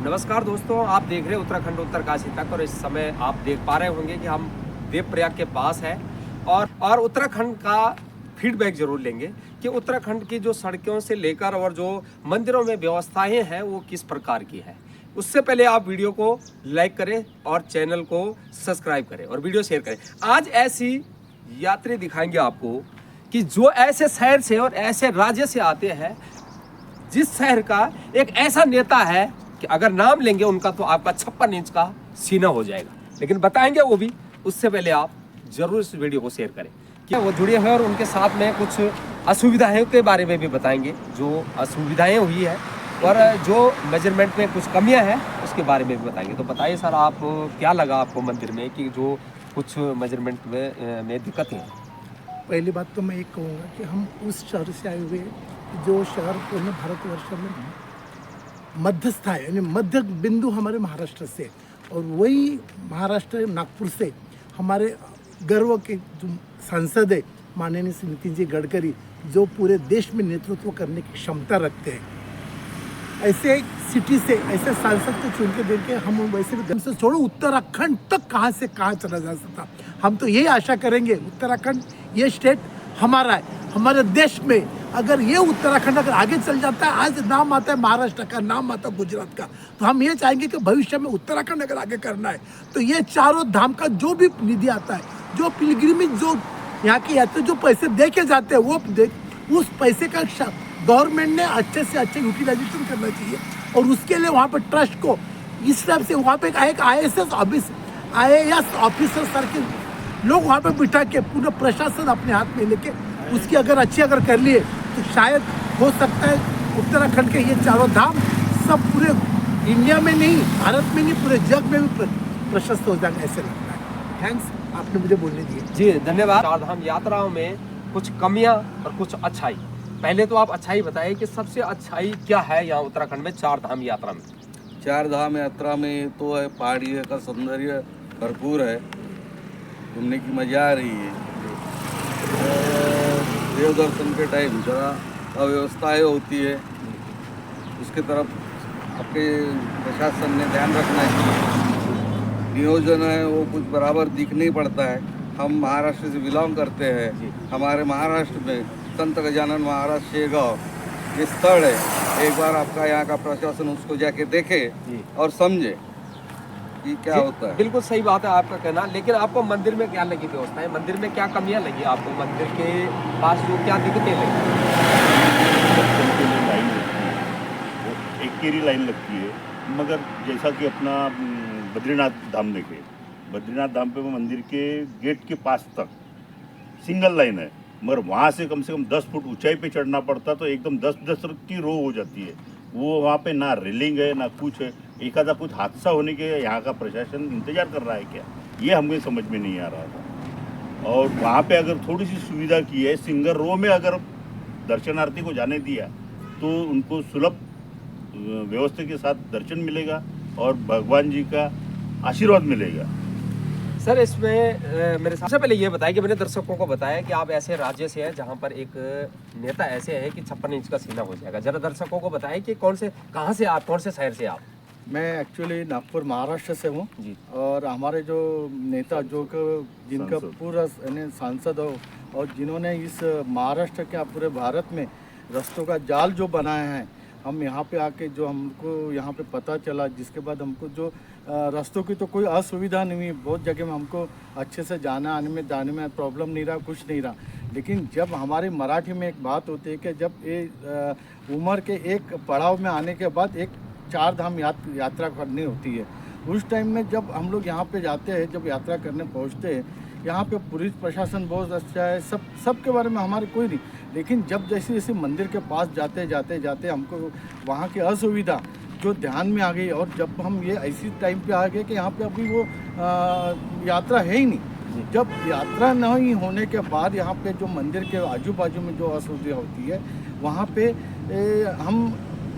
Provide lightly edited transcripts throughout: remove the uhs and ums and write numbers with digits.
नमस्कार दोस्तों, आप देख रहे हैं उत्तराखंड उत्तरकाशी तक और इस समय आप देख पा रहे होंगे कि हम देवप्रयाग के पास है और उत्तराखंड का फीडबैक जरूर लेंगे कि उत्तराखंड की जो सड़कों से लेकर और जो मंदिरों में व्यवस्थाएं हैं वो किस प्रकार की है। उससे पहले आप वीडियो को लाइक करें और चैनल को सब्सक्राइब करें और वीडियो शेयर करें। आज ऐसी यात्री दिखाएंगे आपको कि जो ऐसे शहर से और ऐसे राज्य से आते हैं, जिस शहर का एक ऐसा नेता है कि अगर नाम लेंगे उनका तो आपका 56 इंच का सीना हो जाएगा। लेकिन बताएंगे वो भी, उससे पहले आप जरूर इस वीडियो को शेयर करें कि वो जुड़े हैं और उनके साथ में कुछ असुविधाएं के बारे में भी बताएंगे, जो असुविधाएं हुई है और जो मेजरमेंट में कुछ कमियां हैं उसके बारे में भी बताएंगे। तो बताइए सर, आप क्या लगा आपको मंदिर में कि जो कुछ मेजरमेंट में दिक्कत है? पहली बात तो मैं ये कहूँगा कि हम उस शहर से आए हुए जो शहर पूर्ण भारतवर्ष में मध्यस्थ है, यानी मध्य बिंदु हमारे महाराष्ट्र से, और वही महाराष्ट्र नागपुर से हमारे गर्व के जो सांसद है माननीय श्री नितिन जी गडकरी, जो पूरे देश में नेतृत्व करने की क्षमता रखते हैं, ऐसे एक सिटी से ऐसे सांसद को चुन के देके हम वैसे भी से छोड़ो उत्तराखंड तक कहाँ से कहाँ चला जा सकता। हम तो यही आशा करेंगे, उत्तराखंड ये स्टेट हमारा है, हमारे देश में अगर ये उत्तराखंड अगर आगे चल जाता है, आज नाम आता है महाराष्ट्र का, नाम आता है गुजरात का, तो हम ये चाहेंगे कि भविष्य में उत्तराखंड अगर आगे करना है तो ये चारों धाम का जो भी निधि आता है, जो पिलग्रिमेज, जो यहाँ के यात्री जो पैसे दे के जाते हैं, वो उस पैसे का गवर्नमेंट ने अच्छे से अच्छे यूटिलाइजेशन करना चाहिए। और उसके लिए वहाँ पर ट्रस्ट को इस टाइप से वहाँ पे एक IAS ऑफिसर सर के लोग वहाँ पे बिठा के पूरा प्रशासन अपने हाथ में लेके उसकी अगर अच्छी अगर कर लिए तो शायद हो सकता है उत्तराखंड के ये चारों धाम सब पूरे इंडिया में नहीं, भारत में नहीं, पूरे जग में भी प्रशस्त हो जाएंगे, ऐसे लगता है। थैंक्स, आपने मुझे बोलने दिए। जी धन्यवाद। चार धाम यात्राओं में कुछ कमियां और कुछ अच्छाई, पहले तो आप अच्छाई बताइए कि सबसे अच्छाई क्या है यहाँ उत्तराखंड में चार धाम यात्रा में? चार धाम यात्रा में तो है पहाड़ी का सौंदर्य भरपूर है, घूमने की मज़ा आ रही है। देव दर्शन के टाइम जरा अव्यवस्थाएँ होती है, उसके तरफ आपके प्रशासन ने ध्यान रखना चाहिए। नियोजन है वो कुछ बराबर दिख नहीं पड़ता है। हम महाराष्ट्र से बिलोंग करते हैं, हमारे महाराष्ट्र में संत गजानन महाराज शेगांव ये स्थल है, एक बार आपका यहाँ का प्रशासन उसको जाके देखे और समझे कि क्या होता है। बिल्कुल सही बात है आपका कहना, लेकिन आपको मंदिर में क्या लगी व्यवस्था है? मंदिर में क्या कमियां लगी आपको? मंदिर के पास जो क्या दिक्कतें लगी? लाइन लगती है, वो एक केरी लाइन लगती है, मगर जैसा कि अपना बद्रीनाथ धाम देखे, बद्रीनाथ धाम पे वो मंदिर के गेट के पास तक सिंगल लाइन है, मगर वहाँ से कम 10 फुट ऊंचाई पे चढ़ना पड़ता, तो एकदम 10 की रो हो जाती है। वो वहाँ पे ना रेलिंग है ना कुछ है, एक आधा कुछ हादसा होने के यहाँ का प्रशासन इंतजार कर रहा है क्या, ये हमें समझ में नहीं आ रहा था। और वहाँ पे अगर थोड़ी सी सुविधा की है, सिंगल रो में अगर दर्शनार्थी को जाने दिया तो उनको सुलभ व्यवस्था के साथ दर्शन मिलेगा और भगवान जी का आशीर्वाद मिलेगा। सर इसमें मेरे सबसे पहले ये बताया कि मैंने दर्शकों को बताया कि आप ऐसे राज्य से हैं जहाँ पर एक नेता ऐसे है कि 56 इंच का सीना हो जाएगा। जरा दर्शकों को बताएं कि कहाँ से आप, कौन से शहर से आप? मैं एक्चुअली नागपुर महाराष्ट्र से हूँ, और हमारे जो नेता जो जिनका पूरा सांसद हो और जिन्होंने इस महाराष्ट्र के पूरे भारत में रास्तों का जाल जो बनाया है, हम यहाँ पे आके जो हमको यहाँ पे पता चला, जिसके बाद हमको जो रास्तों की तो कोई असुविधा नहीं हुई, बहुत जगह में हमको अच्छे से जाने में प्रॉब्लम नहीं रहा, कुछ नहीं रहा। लेकिन जब हमारे मराठी में एक बात होती है कि जब ये उम्र के एक पड़ाव में आने के बाद एक चार धाम यात्रा करनी होती है, उस टाइम में जब हम लोग यहाँ पे जाते हैं, जब यात्रा करने पहुँचते हैं, यहाँ पे पुलिस प्रशासन बहुत अच्छा है, सब के बारे में हमारे कोई नहीं। लेकिन जब जैसे मंदिर के पास जाते हमको वहाँ की असुविधा जो ध्यान में आ गई, और जब हम ये ऐसी टाइम पे आ गए कि यहाँ पे अभी वो यात्रा है ही नहीं। जब यात्रा नहीं होने के बाद यहाँ पे जो मंदिर के आजू बाजू में जो असुविधा होती है, वहाँ पे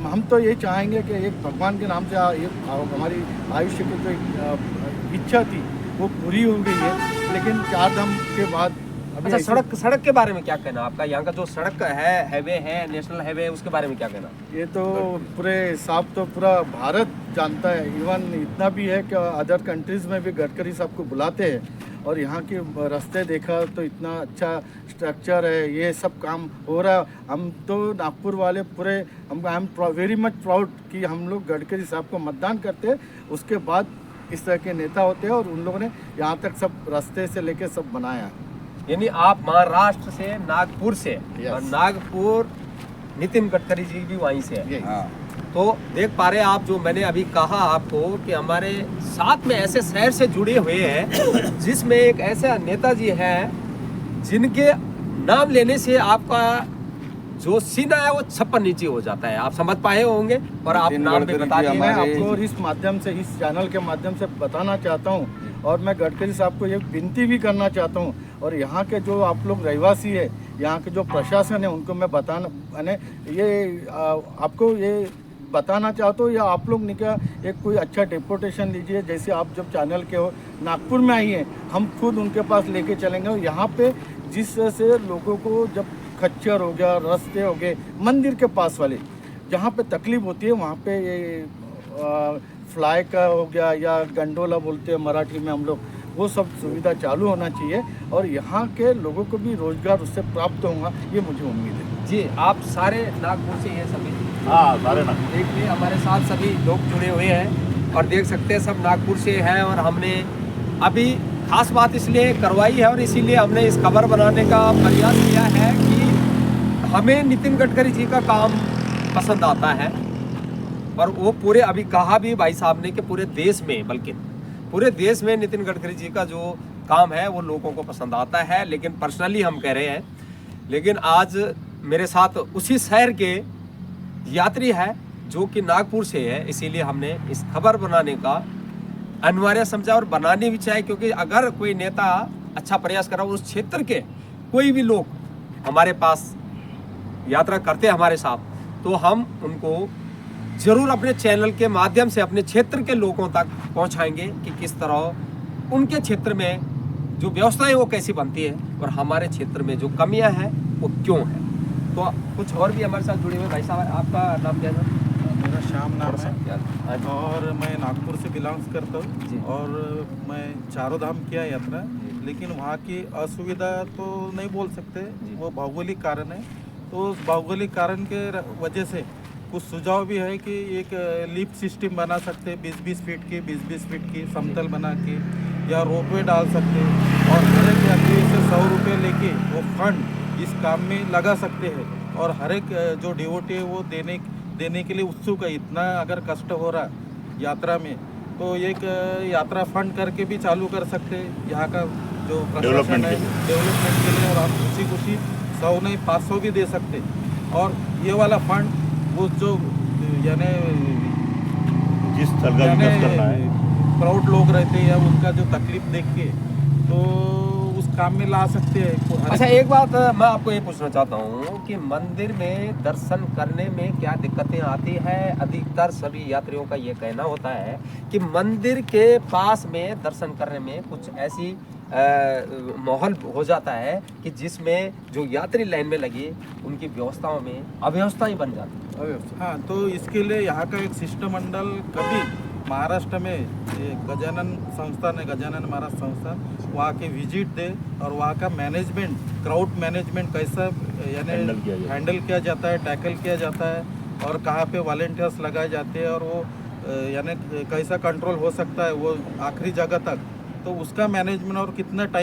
हम तो ये चाहेंगे कि एक भगवान के नाम से एक हमारी आयुष्य की जो इच्छा थी वो पूरी हो गई है। लेकिन चार धाम के बाद अच्छा, सड़क के बारे में क्या कहना आपका? यहाँ का जो सड़क है, हाईवे है, नेशनल हाईवे है, उसके बारे में क्या कहना? ये तो पूरे साफ तो पूरा भारत जानता है। इवन इतना भी है कि अदर कंट्रीज़ में भी गडकरी साहब को बुलाते हैं और यहाँ के रास्ते देखा तो इतना अच्छा स्ट्रक्चर है, ये सब काम हो रहा है। हम तो नागपुर वाले पूरे I am very much proud कि हम लोग गडकरी साहब को मतदान करते हैं, उसके बाद इस तरह के नेता होते हैं और उन लोगों ने यहाँ तक सब रास्ते से लेके सब बनाया। यानी आप महाराष्ट्र से, नागपुर से, Yes. और नागपुर नितिन गडकरी जी भी वहीं से है। हाँ तो देख पा रहे हैं आप, जो मैंने अभी कहा आपको कि हमारे साथ में ऐसे शहर से जुड़े हुए हैं जिसमें एक ऐसा नेताजी हैं जिनके नाम लेने से आपका जो सीना है वो छप्पन नीचे हो जाता है। आप समझ पाए होंगे और आप नितिन नाम भी गडकरी बता जी दिए। मैं हमारे- आपको इस माध्यम से, इस चैनल के माध्यम से बताना चाहता हूँ और मैं गडकरी साहब को ये विनती भी करना चाहता हूँ और यहाँ के जो आप लोग रहवासी है, यहाँ के जो प्रशासन है, उनको मैं बताना मैंने ये आपको ये बताना चाहता हूँ, या आप लोग निकल एक कोई अच्छा डिपोटेशन लीजिए। जैसे आप जब चैनल के हो नागपुर में आई हैं, हम खुद उनके पास लेके चलेंगे और यहाँ पे जिस तरह से लोगों को जब खच्चर हो गया, रास्ते हो गए, मंदिर के पास वाले जहाँ पे तकलीफ होती है वहाँ पे ये फ्लाई का हो गया या गंडोला बोलते हैं मराठी में हम लोग, वो सब सुविधा चालू होना चाहिए और यहाँ के लोगों को भी रोजगार उससे प्राप्त होगा, ये मुझे उम्मीद है। जी, आप सारे नागपुर से हैं सभी? हाँ सारे ना देखिए हमारे साथ सभी लोग जुड़े हुए हैं और देख सकते हैं सब नागपुर से हैं और हमने अभी खास बात इसलिए करवाई है और इसीलिए हमने इस खबर बनाने का प्रयास किया है कि हमें नितिन गडकरी जी का काम पसंद आता है और वो पूरे, अभी कहा भी भाई साहब ने कि पूरे देश में, बल्कि पूरे देश में नितिन गडकरी जी का जो काम है वो लोगों को पसंद आता है। लेकिन पर्सनली हम कह रहे हैं, लेकिन आज मेरे साथ उसी शहर के यात्री है जो कि नागपुर से है, इसीलिए हमने इस खबर बनाने का अनिवार्य समझा और बनानी भी चाहिए, क्योंकि अगर कोई नेता अच्छा प्रयास कर रहा हो, उस क्षेत्र के कोई भी लोग हमारे पास यात्रा करते हैं हमारे साथ, तो हम उनको जरूर अपने चैनल के माध्यम से अपने क्षेत्र के लोगों तक पहुंचाएंगे कि किस तरह उनके क्षेत्र में जो व्यवस्थाएं वो कैसी बनती है और हमारे क्षेत्र में जो कमियां हैं वो क्यों है। तो कुछ और भी हमारे साथ जुड़े हुए भाई साहब, आपका नाम क्या है? मेरा श्याम नाम है हाँ जी। और मैं नागपुर से बिलोंग्स करता जी। हूँ और मैं चारों धाम किया यात्रा, लेकिन वहाँ की असुविधा तो नहीं बोल सकते, वो भौगोलिक कारण है। तो उस भौगोलिक कारण के वजह से कुछ सुझाव भी है कि एक लिफ्ट सिस्टम बना सकते हैं 20-20 फीट की, 20-20 फीट की समतल बना के, या रोपवे डाल सकते हैं और हर एक यात्री से 100 रुपये लेके वो फंड इस काम में लगा सकते हैं और हर एक जो डिवोटी है वो देने के लिए उत्सुक है। इतना अगर कष्ट हो रहा यात्रा में, तो एक यात्रा फंड करके भी चालू कर सकते हैं यहाँ का जो प्रशासन है डेवलपमेंट के लिए, और आप खुशी 100 नहीं 500 भी दे सकते। और ये वाला फंड वो जो यानी जिस स्थल का विकास करना है, प्राउड लोग रहते हैं या उनका जो तकलीफ देख के, तो उस काम में ला सकते हैं। अच्छा, एक बात मैं आपको ये पूछना चाहता हूँ कि मंदिर में दर्शन करने में क्या दिक्कतें आती है? अधिकतर सभी यात्रियों का ये कहना होता है कि मंदिर के पास में दर्शन करने में कुछ ऐसी माहौल हो जाता है कि जिसमें जो यात्री लाइन में लगी उनकी व्यवस्थाओं में अव्यवस्थाएं बन जाती है। हाँ, तो इसके लिए यहाँ का एक शिष्टमंडल कभी महाराष्ट्र में ये गजानन संस्थान है, गजानन महाराज संस्थान, वहाँ के विजिट दे और वहाँ का मैनेजमेंट, क्राउड मैनेजमेंट कैसा यानी हैंडल किया जाता है, टैकल किया जाता है और कहाँ पे वॉलेंटियर्स लगाए जाते हैं और वो यानी कैसा कंट्रोल हो सकता है वो आखिरी जगह तक, तो उसका मैनेजमेंट और कितना टाइम